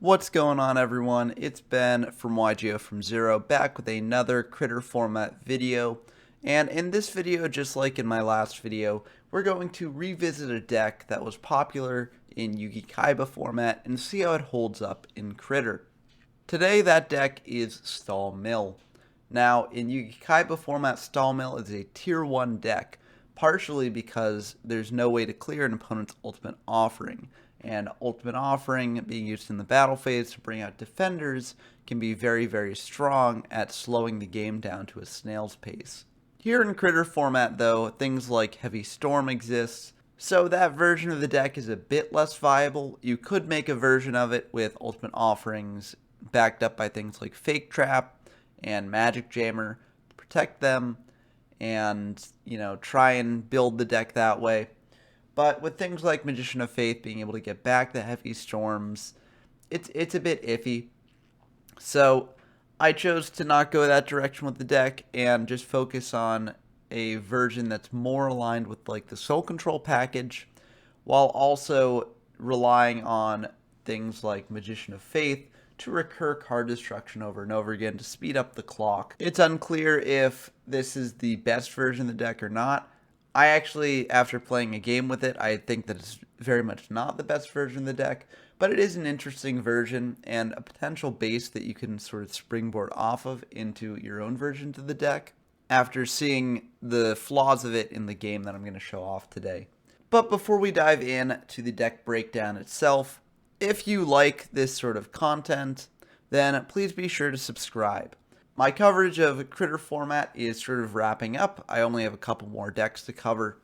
What's going on, everyone? It's Ben from YGO from Zero, back with another Critter format video. And in this video, just like in my last video, we're going to revisit a deck that was popular in Yugi Kaiba format and see how it holds up in Critter. Today, that deck is Stall Mill. Now, in Yugi Kaiba format, Stall Mill is a tier 1 deck, partially because there's no way to clear an opponent's ultimate offering. And ultimate offering being used in the battle phase to bring out defenders can be very, very strong at slowing the game down to a snail's pace. Here in Critter format, though, things like Heavy Storm exists, so that version of the deck is a bit less viable. You could make a version of it with ultimate offerings backed up by things like Fake Trap and Magic Jammer to protect them and, try and build the deck that way. But with things like Magician of Faith being able to get back the Heavy Storms, it's a bit iffy. So I chose to not go that direction with the deck and just focus on a version that's more aligned with like the Soul Control package, while also relying on things like Magician of Faith to recur card destruction over and over again to speed up the clock. It's unclear if this is the best version of the deck or not. I actually, after playing a game with it, I think that it's very much not the best version of the deck, but it is an interesting version and a potential base that you can sort of springboard off of into your own versions of the deck after seeing the flaws of it in the game that I'm going to show off today. But before we dive in to the deck breakdown itself, if you like this sort of content, then please be sure to subscribe. My coverage of Critter format is sort of wrapping up. I only have a couple more decks to cover.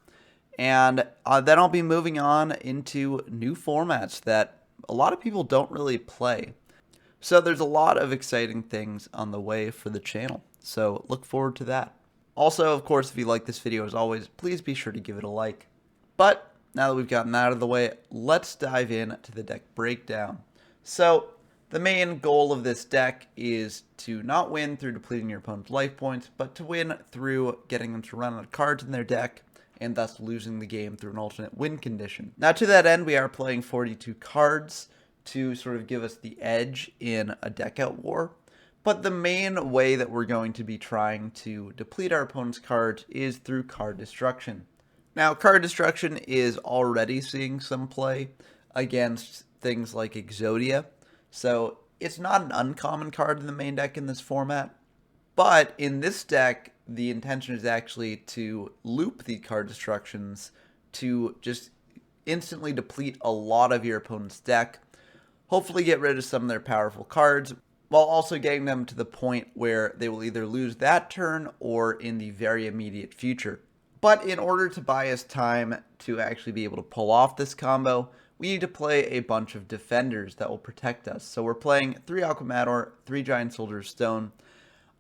And then I'll be moving on into new formats that a lot of people don't really play. So there's a lot of exciting things on the way for the channel. So look forward to that. Also, of course, if you like this video as always, please be sure to give it a like. But now that we've gotten that out of the way, let's dive in to the deck breakdown. So the main goal of this deck is to not win through depleting your opponent's life points, but to win through getting them to run out of cards in their deck, and thus losing the game through an alternate win condition. Now, to that end, we are playing 42 cards to sort of give us the edge in a deck out war. But the main way that we're going to be trying to deplete our opponent's cards is through card destruction. Now, card destruction is already seeing some play against things like Exodia. So it's not an uncommon card in the main deck in this format, but in this deck, the intention is actually to loop the card destructions to just instantly deplete a lot of your opponent's deck, hopefully get rid of some of their powerful cards, while also getting them to the point where they will either lose that turn or in the very immediate future. But in order to buy us time to actually be able to pull off this combo, we need to play a bunch of defenders that will protect us. So we're playing 3 Aquamador, 3 Giant Soldier of Stone.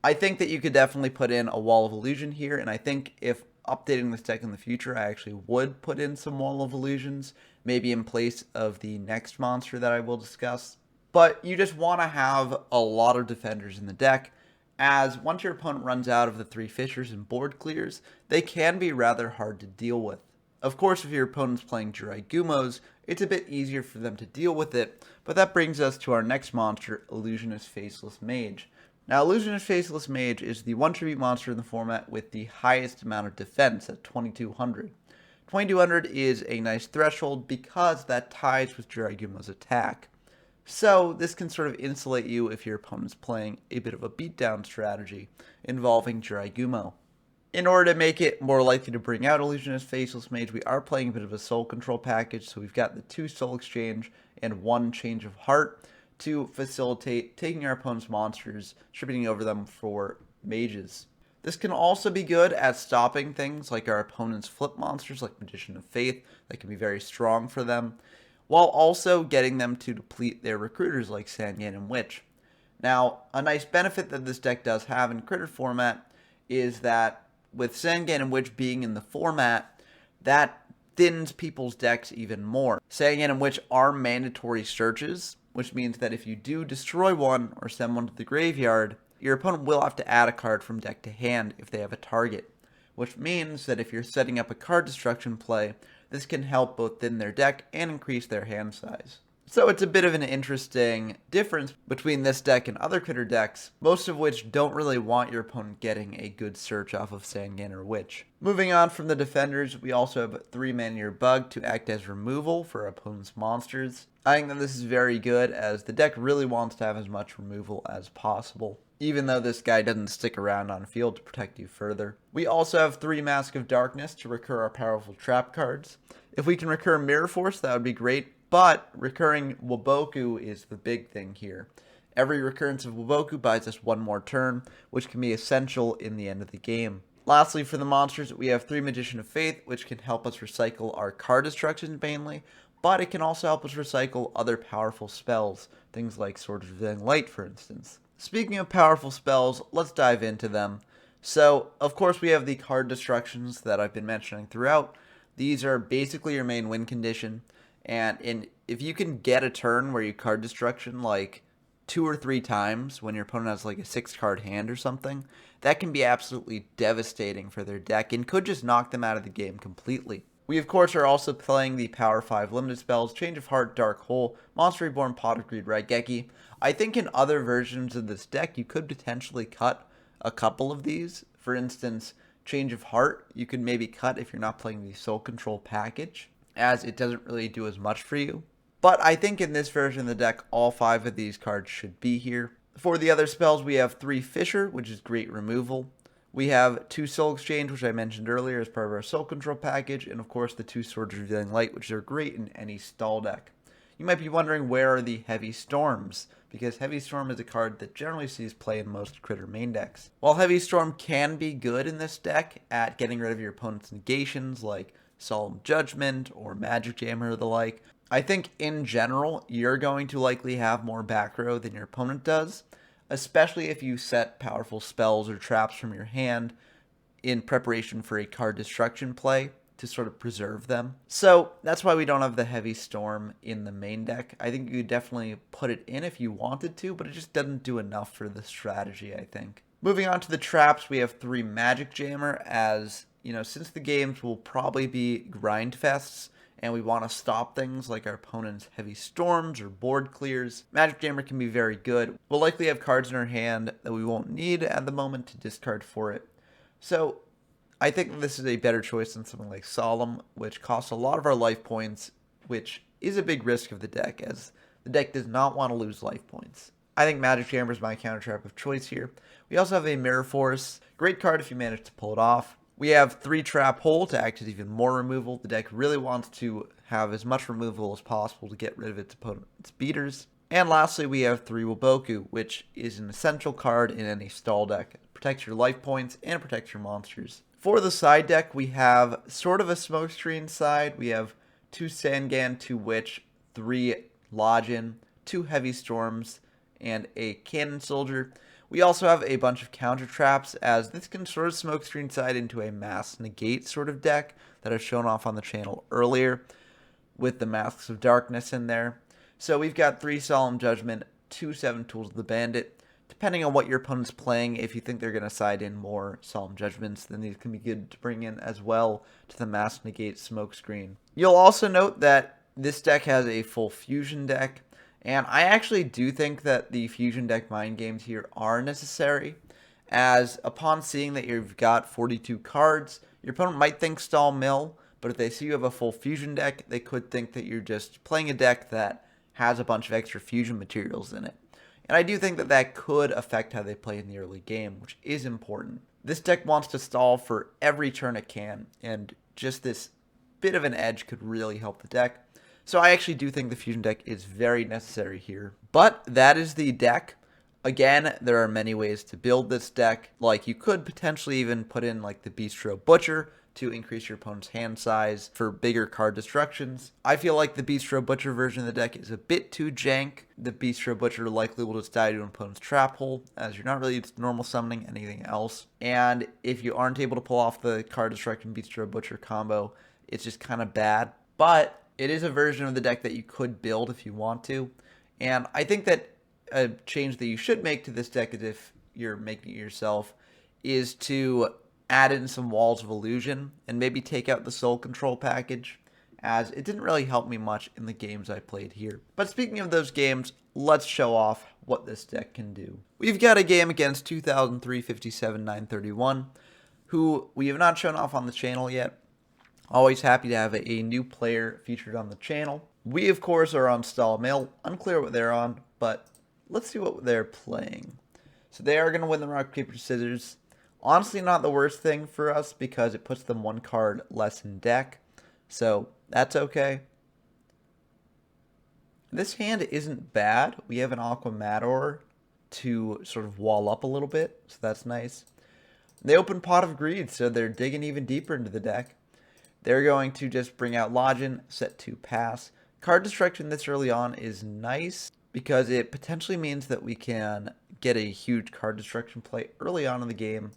I think that you could definitely put in a Wall of Illusion here, and I think if updating this deck in the future, I actually would put in some Wall of Illusions, maybe in place of the next monster that I will discuss. But you just want to have a lot of defenders in the deck, as once your opponent runs out of the 3 Fissures and board clears, they can be rather hard to deal with. Of course, if your opponent's playing Jirai Gumos, it's a bit easier for them to deal with it, but that brings us to our next monster, Illusionist Faceless Mage. Now, Illusionist Faceless Mage is the 1 tribute monster in the format with the highest amount of defense at 2200. 2200 is a nice threshold because that ties with Jirai Gumo's attack. So this can sort of insulate you if your opponent's playing a bit of a beatdown strategy involving Jirai Gumo. In order to make it more likely to bring out Illusionist Faceless Mage, we are playing a bit of a Soul Control package, so we've got the 2 Soul Exchange and 1 Change of Heart to facilitate taking our opponent's monsters, distributing over them for mages. This can also be good at stopping things like our opponent's flip monsters like Magician of Faith, that can be very strong for them, while also getting them to deplete their recruiters like Sangan and Witch. Now, a nice benefit that this deck does have in Critter format is that with Sangan and Witch being in the format, that thins people's decks even more. Sangan and Witch are mandatory searches, which means that if you do destroy one or send one to the graveyard, your opponent will have to add a card from deck to hand if they have a target, which means that if you're setting up a card destruction play, this can help both thin their deck and increase their hand size. So it's a bit of an interesting difference between this deck and other critter decks, most of which don't really want your opponent getting a good search off of Sangan or Witch. Moving on from the defenders, we also have 3-mana Bug to act as removal for opponent's monsters. I think that this is very good, as the deck really wants to have as much removal as possible, even though this guy doesn't stick around on field to protect you further. We also have 3 Mask of Darkness to recur our powerful trap cards. If we can recur Mirror Force, that would be great. But recurring Waboku is the big thing here. Every recurrence of Waboku buys us 1 more turn, which can be essential in the end of the game. Lastly, for the monsters, we have 3 Magician of Faith, which can help us recycle our card destructions mainly, but it can also help us recycle other powerful spells, things like Sword of Revealing Light, for instance. Speaking of powerful spells, let's dive into them. So, of course, we have the card destructions that I've been mentioning throughout. These are basically your main win condition. And if you can get a turn where you card destruction like 2 or 3 times when your opponent has like a 6-card hand or something, that can be absolutely devastating for their deck and could just knock them out of the game completely. We of course are also playing the Power 5 limited spells, Change of Heart, Dark Hole, Monster Reborn, Pot of Greed, Raigeki. I think in other versions of this deck you could potentially cut a couple of these. For instance, Change of Heart you could maybe cut if you're not playing the Soul Control package, as it doesn't really do as much for you. But I think in this version of the deck, all 5 of these cards should be here. For the other spells, we have 3 Fissure, which is great removal. We have 2 Soul Exchange, which I mentioned earlier as part of our Soul Control package, and of course the 2 Swords of Revealing Light, which are great in any stall deck. You might be wondering, where are the Heavy Storms? Because Heavy Storm is a card that generally sees play in most critter main decks. While Heavy Storm can be good in this deck at getting rid of your opponent's negations, like Solemn Judgment or Magic Jammer or the like, I think in general you're going to likely have more back row than your opponent does, especially if you set powerful spells or traps from your hand in preparation for a card destruction play to sort of preserve them. So that's why we don't have the Heavy Storm in the main deck. I think you could definitely put it in if you wanted to, but it just doesn't do enough for the strategy, I think. Moving on to the traps, we have 3 Magic Jammer, as since the games will probably be grind fests and we want to stop things like our opponent's Heavy Storms or board clears, Magic Jammer can be very good. We'll likely have cards in our hand that we won't need at the moment to discard for it. So I think this is a better choice than something like Solemn, which costs a lot of our life points, which is a big risk of the deck, as the deck does not want to lose life points. I think Magic Jammer is my counter trap of choice here. We also have a Mirror Force, great card if you manage to pull it off. We have 3 Trap Hole to act as even more removal. The deck really wants to have as much removal as possible to get rid of its opponent's beaters. And lastly, we have 3 Waboku, which is an essential card in any stall deck. It protects your life points and protects your monsters. For the side deck, we have sort of a smokescreen side. We have 2 Sangan, 2 Witch, 3 Lodgin, 2 Heavy Storms, and a Cannon Soldier. We also have a bunch of counter traps, as this can sort of smokescreen side into a Mass Negate sort of deck that I've shown off on the channel earlier, with the Masks of Darkness in there. So we've got 3 Solemn Judgment, 2 7 Tools of the Bandit. Depending on what your opponent's playing, if you think they're going to side in more Solemn Judgments, then these can be good to bring in as well to the Mass Negate smokescreen. You'll also note that this deck has a full Fusion deck, and I actually do think that the Fusion deck mind games here are necessary, as upon seeing that you've got 42 cards, your opponent might think stall mill, but if they see you have a full Fusion deck, they could think that you're just playing a deck that has a bunch of extra Fusion materials in it. And I do think that that could affect how they play in the early game, which is important. This deck wants to stall for every turn it can, and just this bit of an edge could really help the deck. So I actually do think the Fusion deck is very necessary here. But that is the deck. Again, there are many ways to build this deck. Like, you could potentially even put in like the Bistro Butcher to increase your opponent's hand size for bigger card destructions. I feel like the Bistro Butcher version of the deck is a bit too jank. The Bistro Butcher likely will just die to an opponent's trap hole, as you're not really normal summoning anything else. And if you aren't able to pull off the card destruction Bistro Butcher combo, it's just kind of bad. But it is a version of the deck that you could build if you want to. And I think that a change that you should make to this deck, is if you're making it yourself, is to add in some Walls of Illusion and maybe take out the Soul Control package. as it didn't really help me much in the games I played here. But speaking of those games, let's show off what this deck can do. We've got a game against 2003-57-931, who we have not shown off on the channel yet. Always happy to have a new player featured on the channel. We, of course, are on Stall Mill. Unclear what they're on, but let's see what they're playing. So they are going to win the rock, paper, scissors. Honestly, not the worst thing for us because it puts them one card less in deck. So that's okay. This hand isn't bad. We have an Aqua Mator to sort of wall up a little bit, so that's nice. They open Pot of Greed, so they're digging even deeper into the deck. They're going to just bring out Login, set to pass. Card destruction this early on is nice because it potentially means that we can get a huge card destruction play early on in the game.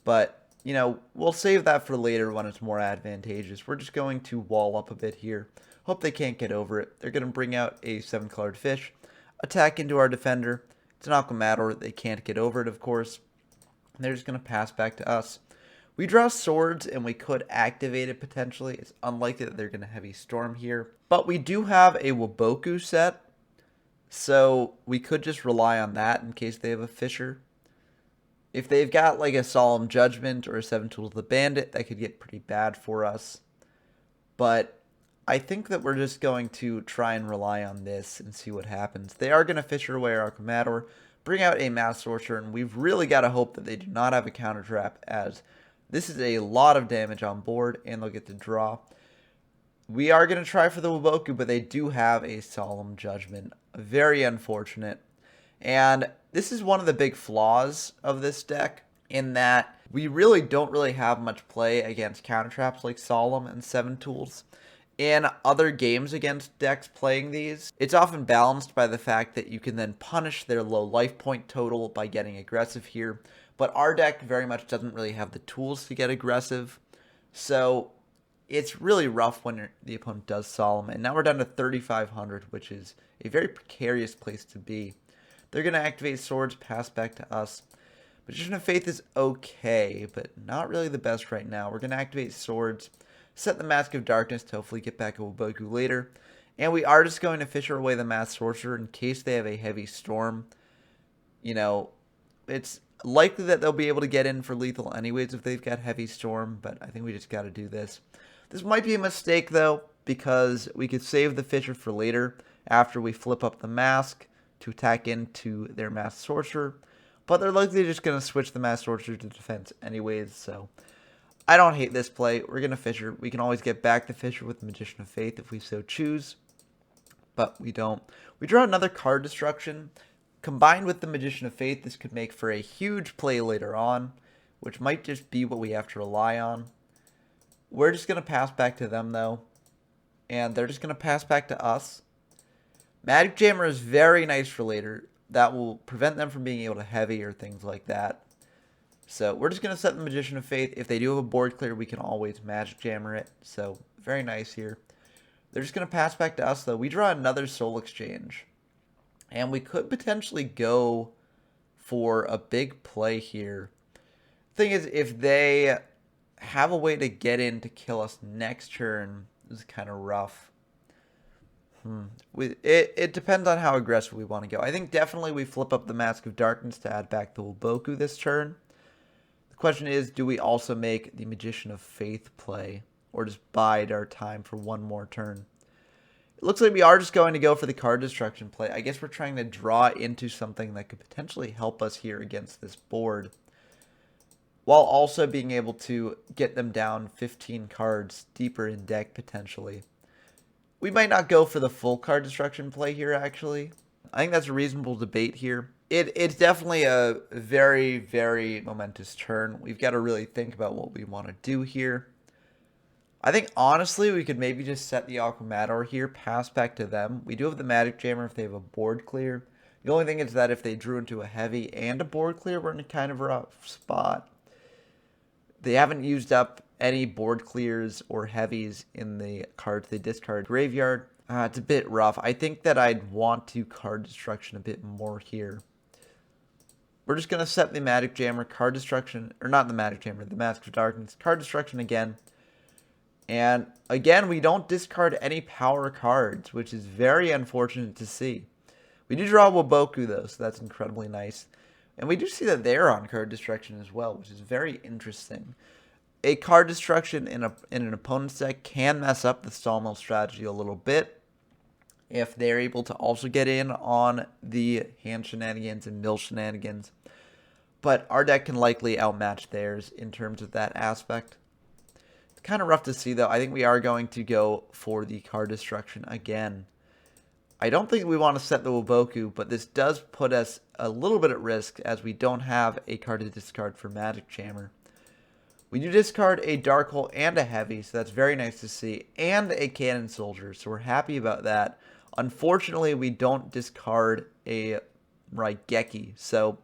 But, you know, we'll save that for later when it's more advantageous. We're just going to wall up a bit here. Hope they can't get over it. They're going to bring out a 7-colored fish, attack into our defender. It's an Aqua Mator. They can't get over it, of course. And they're just going to pass back to us. We draw swords, and we could activate it potentially. It's unlikely that they're going to Heavy Storm here. But we do have a Waboku set, so we could just rely on that in case they have a Fisher. If they've got like a Solemn Judgment or a 7 Tools of the Bandit, that could get pretty bad for us. But I think that we're just going to try and rely on this and see what happens. They are going to Fisher away our Aqua Mator, bring out a Mass Sorcerer, and we've really got to hope that they do not have a counter trap, as this is a lot of damage on board, and they'll get to draw. We are going to try for the Waboku, but they do have a Solemn Judgment. Very unfortunate. And this is one of the big flaws of this deck, in that we really don't have much play against counter traps like Solemn and 7 Tools. In other games against decks playing these, it's often balanced by the fact that you can then punish their low life point total by getting aggressive here. But our deck very much doesn't really have the tools to get aggressive. So it's really rough when the opponent does Solemn. And now we're down to 3,500, which is a very precarious place to be. They're going to activate swords, pass back to us. Magician of Faith is okay, but not really the best right now. We're going to activate swords, set the Mask of Darkness to hopefully get back a Waboku later. And we are just going to Fisher away the Mass Sorcerer in case they have a Heavy Storm. You know, it's likely that they'll be able to get in for lethal anyways if they've got Heavy Storm, but I think we just got to do this. This might be a mistake, though, because we could save the Fisher for later after we flip up the Mask to attack into their Mass Sorcerer, but they're likely just going to switch the Mass Sorcerer to defense anyways, so I don't hate this play. We're going to Fisher. We can always get back to Fisher with the Magician of Faith if we so choose, but we don't. We draw another card destruction. Combined with the Magician of Faith, this could make for a huge play later on, which might just be what we have to rely on. We're just going to pass back to them, though, and they're just going to pass back to us. Magic Jammer is very nice for later. That will prevent them from being able to heavy or things like that. So we're just going to set the Magician of Faith. If they do have a board clear, we can always Magic Jammer it. So very nice here. They're just going to pass back to us, though. We draw another Soul Exchange. And we could potentially go for a big play here. Thing is, if they have a way to get in to kill us next turn, this is kind of rough. It depends on how aggressive we want to go. I think definitely we flip up the Mask of Darkness to add back the Waboku this turn. The question is, do we also make the Magician of Faith play, or just bide our time for one more turn? It looks like we are just going to go for the card destruction play. I guess we're trying to draw into something that could potentially help us here against this board, while also being able to get them down 15 cards deeper in deck potentially. We might not go for the full card destruction play here, actually. I think that's a reasonable debate here. It's definitely a very, very momentous turn. We've got to really think about what we want to do here. I think, honestly, we could maybe just set the Aqua Mator here, pass back to them. We do have the Magic Jammer if they have a board clear. The only thing is that if they drew into a heavy and a board clear, we're in a kind of rough spot. They haven't used up any board clears or heavies in the cards they discard graveyard. It's a bit rough. I think that I'd want to card destruction a bit more here. We're just going to set the Magic Jammer, card destruction, or not the Magic Jammer, the Mask of Darkness, card destruction again. And again, we don't discard any power cards, which is very unfortunate to see. We do draw Waboku though, so that's incredibly nice. And we do see that they're on card destruction as well, which is very interesting. A card destruction in an opponent's deck can mess up the Sawmill strategy a little bit if they're able to also get in on the hand shenanigans and mill shenanigans. But our deck can likely outmatch theirs in terms of that aspect. It's kind of rough to see though. I think we are going to go for the card destruction again. I don't think we want to set the Waboku, but this does put us a little bit at risk as we don't have a card to discard for Magic Jammer. We do discard a Dark Hole and a Heavy, so that's very nice to see, and a Cannon Soldier, so we're happy about that. Unfortunately, we don't discard a Raigeki, so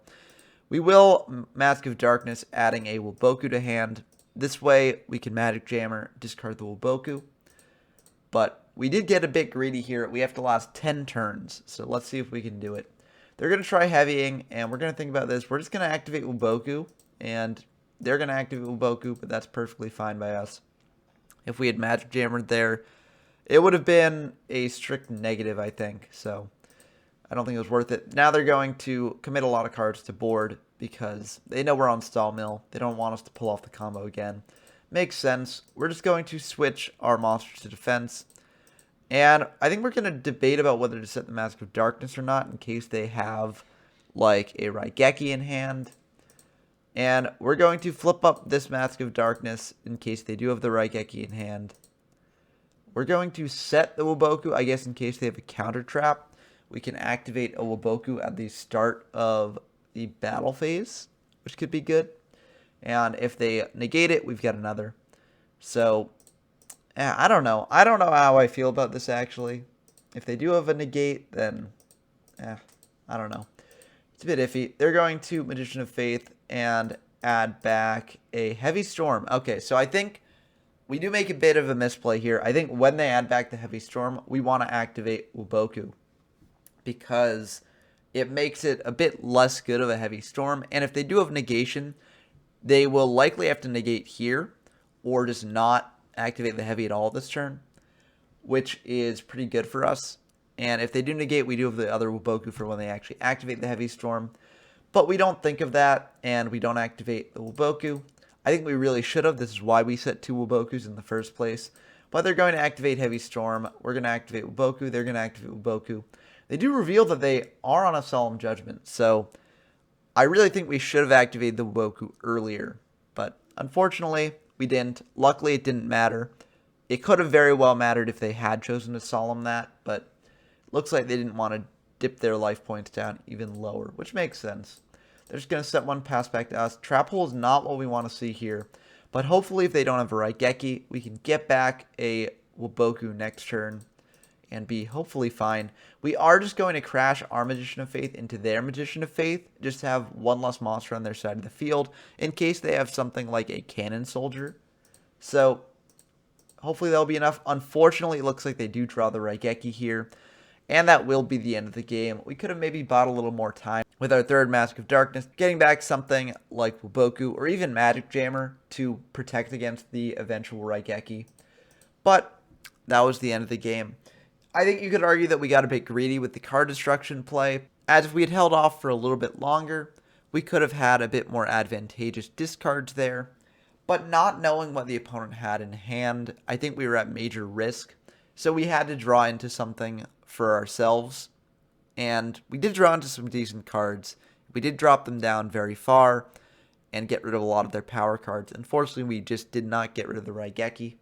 we will Mask of Darkness, adding a Waboku to hand. This way, we can Magic Jammer, discard the Waboku, but we did get a bit greedy here. We have to last 10 turns, so let's see if we can do it. They're going to try heavying, and we're going to think about this. We're just going to activate Waboku, and they're going to activate Waboku, but that's perfectly fine by us. If we had Magic Jammered there, it would have been a strict negative, I think, so I don't think it was worth it. Now they're going to commit a lot of cards to board because they know we're on Sawmill. They don't want us to pull off the combo again. Makes sense. We're just going to switch our monsters to defense. And I think we're going to debate about whether to set the Mask of Darkness or not in case they have, like, a Raigeki in hand. And we're going to flip up this Mask of Darkness in case they do have the Raigeki in hand. We're going to set the Waboku, I guess, in case they have a counter trap. We can activate a Waboku at the start of the battle phase, which could be good. And if they negate it, we've got another. So yeah, I don't know. I don't know how I feel about this, actually. If they do have a negate, then I don't know. It's a bit iffy. They're going to Magician of Faith and add back a Heavy Storm. Okay, so I think we do make a bit of a misplay here. I think when they add back the Heavy Storm, we want to activate Waboku because it makes it a bit less good of a Heavy Storm. And if they do have negation, they will likely have to negate here or just not activate the heavy at all this turn, which is pretty good for us. And if they do negate, we do have the other Waboku for when they actually activate the Heavy Storm. But we don't think of that, and we don't activate the Waboku. I think we really should have. This is why we set 2 Wabokus in the first place. But they're going to activate Heavy Storm. We're going to activate Waboku. They're going to activate Waboku. They do reveal that they are on a Solemn Judgment, so I really think we should have activated the Waboku earlier. But unfortunately, we didn't. Luckily, it didn't matter. It could have very well mattered if they had chosen to Solemn that, but it looks like they didn't want to dip their life points down even lower, which makes sense. They're just going to set one pass back to us. Trap Hole is not what we want to see here, but hopefully if they don't have a Raigeki, we can get back a Waboku next turn and be hopefully fine. We are just going to crash our Magician of Faith into their Magician of Faith, just to have one less monster on their side of the field, in case they have something like a Cannon Soldier. So, hopefully that'll be enough. Unfortunately, it looks like they do draw the Raigeki here, and that will be the end of the game. We could have maybe bought a little more time with our third Mask of Darkness, getting back something like Waboku, or even Magic Jammer, to protect against the eventual Raigeki. But, that was the end of the game. I think you could argue that we got a bit greedy with the card destruction play, as if we had held off for a little bit longer, we could have had a bit more advantageous discards there. But not knowing what the opponent had in hand, I think we were at major risk, so we had to draw into something for ourselves. And we did draw into some decent cards. We did drop them down very far and get rid of a lot of their power cards. Unfortunately, we just did not get rid of the Raigeki,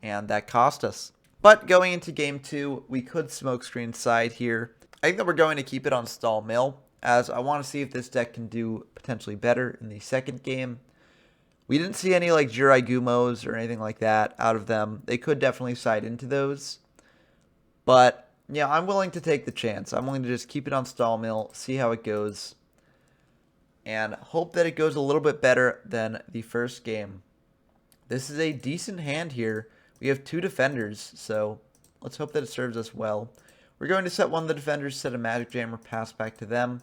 and that cost us. But going into game 2, we could smokescreen side here. I think that we're going to keep it on Stall Mill, as I want to see if this deck can do potentially better in the second game. We didn't see any like Jirai Gumos or anything like that out of them. They could definitely side into those. But yeah, I'm willing to take the chance. I'm willing to just keep it on Stall Mill, see how it goes, and hope that it goes a little bit better than the first game. This is a decent hand here. We have 2 defenders, so let's hope that it serves us well. We're going to set one of the defenders, set a Magic Jammer, pass back to them.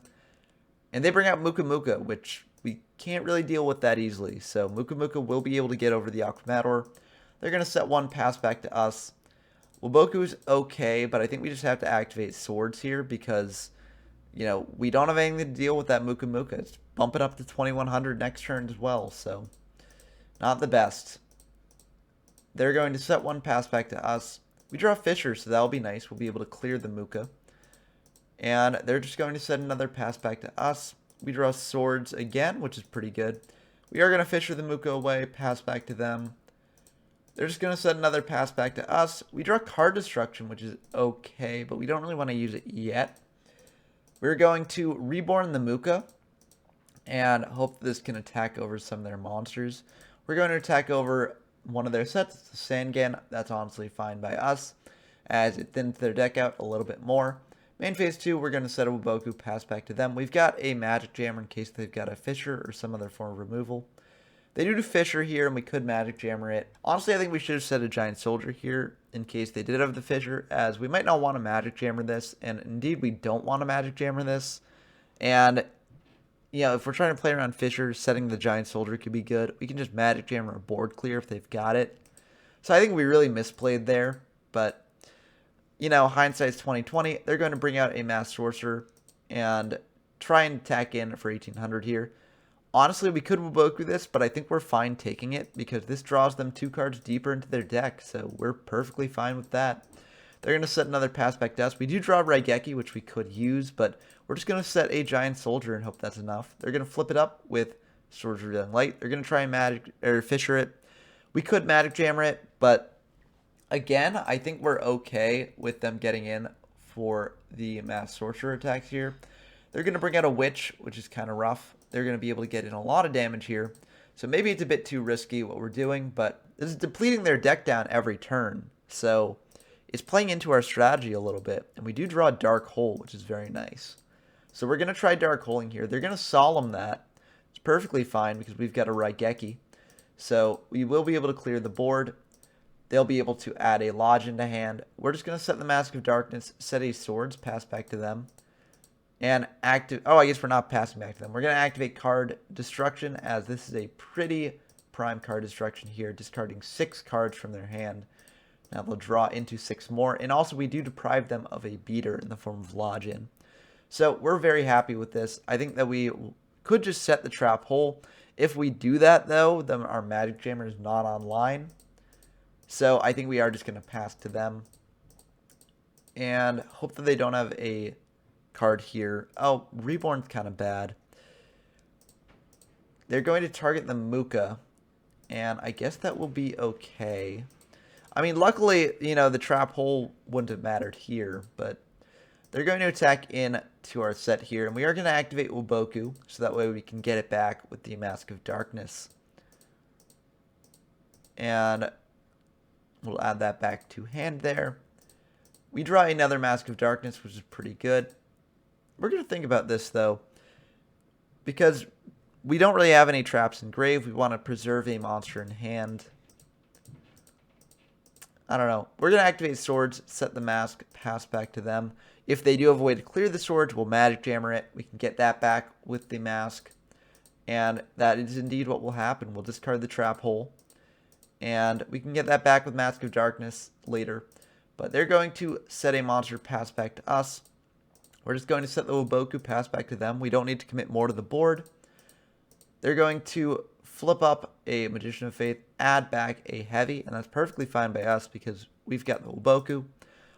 And they bring out Muka Muka, which we can't really deal with that easily. So Muka Muka will be able to get over the Aquamador. They're going to set one pass back to us. Waboku's okay, but I think we just have to activate swords here because, you know, we don't have anything to deal with that Muka Muka. It's bumping up to 2100 next turn as well, so not the best. They're going to set one pass back to us. We draw Fissure, so that'll be nice. We'll be able to clear the Muka. And they're just going to set another pass back to us. We draw swords again, which is pretty good. We are going to Fissure the Muka away, pass back to them. They're just going to set another pass back to us. We draw Card Destruction, which is okay, but we don't really want to use it yet. We're going to Reborn the Muka and hope this can attack over some of their monsters. We're going to attack over one of their sets, the Sangan. That's honestly fine by us, as it thins their deck out a little bit more. Main phase 2, we're going to set a Waboku, pass back to them. We've got a Magic Jammer in case they've got a Fissure or some other form of removal. They do Fissure here, and we could Magic Jammer it. Honestly, I think we should have set a Giant Soldier here in case they did have the Fissure, as we might not want to Magic Jammer this, and indeed we don't want to Magic Jammer this. And, you know, if we're trying to play around Fissure, setting the Giant Soldier could be good. We can just Magic Jammer a board clear if they've got it. So I think we really misplayed there, but, you know, hindsight's 2020. They're going to bring out a Mass Sorcerer and try and attack in for 1800 here. Honestly, we could Waboku this, but I think we're fine taking it because this draws them 2 cards deeper into their deck, so we're perfectly fine with that. They're going to set another pass back to us. We do draw Raigeki, which we could use, but we're just going to set a Giant Soldier and hope that's enough. They're going to flip it up with Swords of Revealing Light. They're going to try and Fissure it. We could Magic Jammer it, but again, I think we're okay with them getting in for the Mass Sorcerer attacks here. They're going to bring out a Witch, which is kind of rough. They're going to be able to get in a lot of damage here. So maybe it's a bit too risky what we're doing, but this is depleting their deck down every turn. So it's playing into our strategy a little bit. And we do draw a Dark Hole, which is very nice. So we're going to try Dark Holing here. They're going to Solemn that. It's perfectly fine because we've got a Raigeki. So we will be able to clear the board. They'll be able to add a Lodge into hand. We're just going to set the Mask of Darkness, set a Swords, pass back to them. And active. Oh, I guess we're not passing back to them. We're going to activate Card Destruction, as this is a pretty prime card destruction here, discarding 6 cards from their hand. Now they'll draw into 6 more, and also we do deprive them of a beater in the form of Lodge in. So we're very happy with this. I think that we could just set the Trap Hole. If we do that, though, then our Magic Jammer is not online. So I think we are just going to pass to them. And hope that they don't have a card here. Oh, Reborn's kind of bad. They're going to target the Muka, and I guess that will be okay. I mean, luckily, you know, the Trap Hole wouldn't have mattered here, but they're going to attack in to our set here, and we are going to activate Waboku, so that way we can get it back with the Mask of Darkness. And we'll add that back to hand there. We draw another Mask of Darkness, which is pretty good. We're going to think about this, though, because we don't really have any traps in grave. We want to preserve a monster in hand. I don't know. We're going to activate Swords, set the mask, pass back to them. If they do have a way to clear the Swords, we'll Magic Jammer it. We can get that back with the mask. And that is indeed what will happen. We'll discard the Trap Hole. And we can get that back with Mask of Darkness later. But they're going to set a monster, pass back to us. We're just going to set the Waboku, pass back to them. We don't need to commit more to the board. They're going to flip up a Magician of Faith, add back a Heavy, and that's perfectly fine by us because we've got the Waboku.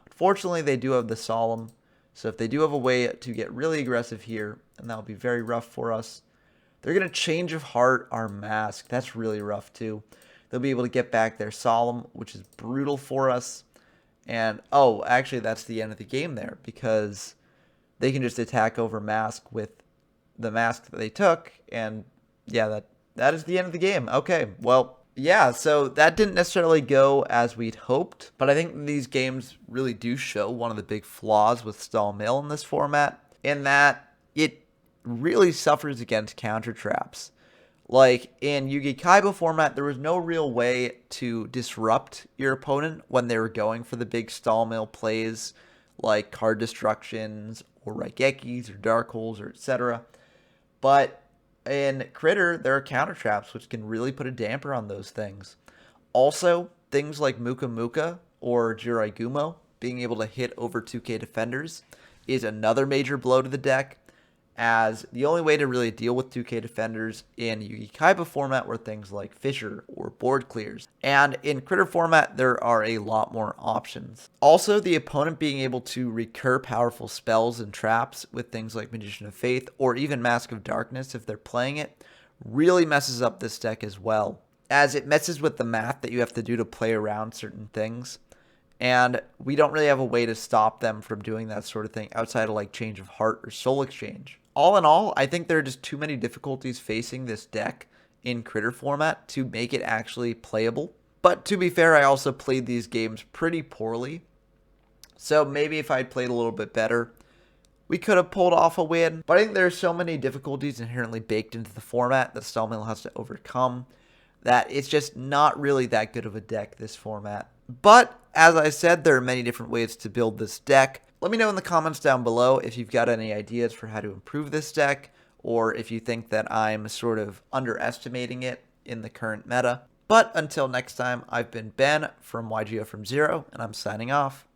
Unfortunately, they do have the Solemn, so if they do have a way to get really aggressive here, and that'll be very rough for us. They're going to Change of Heart our Mask. That's really rough too. They'll be able to get back their Solemn, which is brutal for us. And, oh, actually, that's the end of the game there because they can just attack over Mask with the Mask that they took, and yeah, that is the end of the game. Okay, well, yeah, so that didn't necessarily go as we'd hoped, but I think these games really do show one of the big flaws with Stall Mill in this format, in that it really suffers against counter traps. Like, in Yu-Gi Kaiba format, there was no real way to disrupt your opponent when they were going for the big Stall Mill plays, like card destructions, or Raigekis, or Dark Holes, or etc. But in Critter, there are counter traps, which can really put a damper on those things. Also, things like Muka Muka or Jirai Gumo being able to hit over 2k defenders is another major blow to the deck, as the only way to really deal with 2k defenders in Yugi Kaiba format were things like Fissure or board clears. And in Critter format, there are a lot more options. Also, the opponent being able to recur powerful spells and traps with things like Magician of Faith or even Mask of Darkness if they're playing it really messes up this deck as well, as it messes with the math that you have to do to play around certain things. And we don't really have a way to stop them from doing that sort of thing outside of like Change of Heart or Soul Exchange. All in all, I think there are just too many difficulties facing this deck in Critter format to make it actually playable. But to be fair, I also played these games pretty poorly. So maybe if I'd played a little bit better, we could have pulled off a win. But I think there are so many difficulties inherently baked into the format that Stallmill has to overcome that it's just not really that good of a deck, this format. But as I said, there are many different ways to build this deck. Let me know in the comments down below if you've got any ideas for how to improve this deck, or if you think that I'm sort of underestimating it in the current meta. But until next time, I've been Ben from YGO from Zero, and I'm signing off.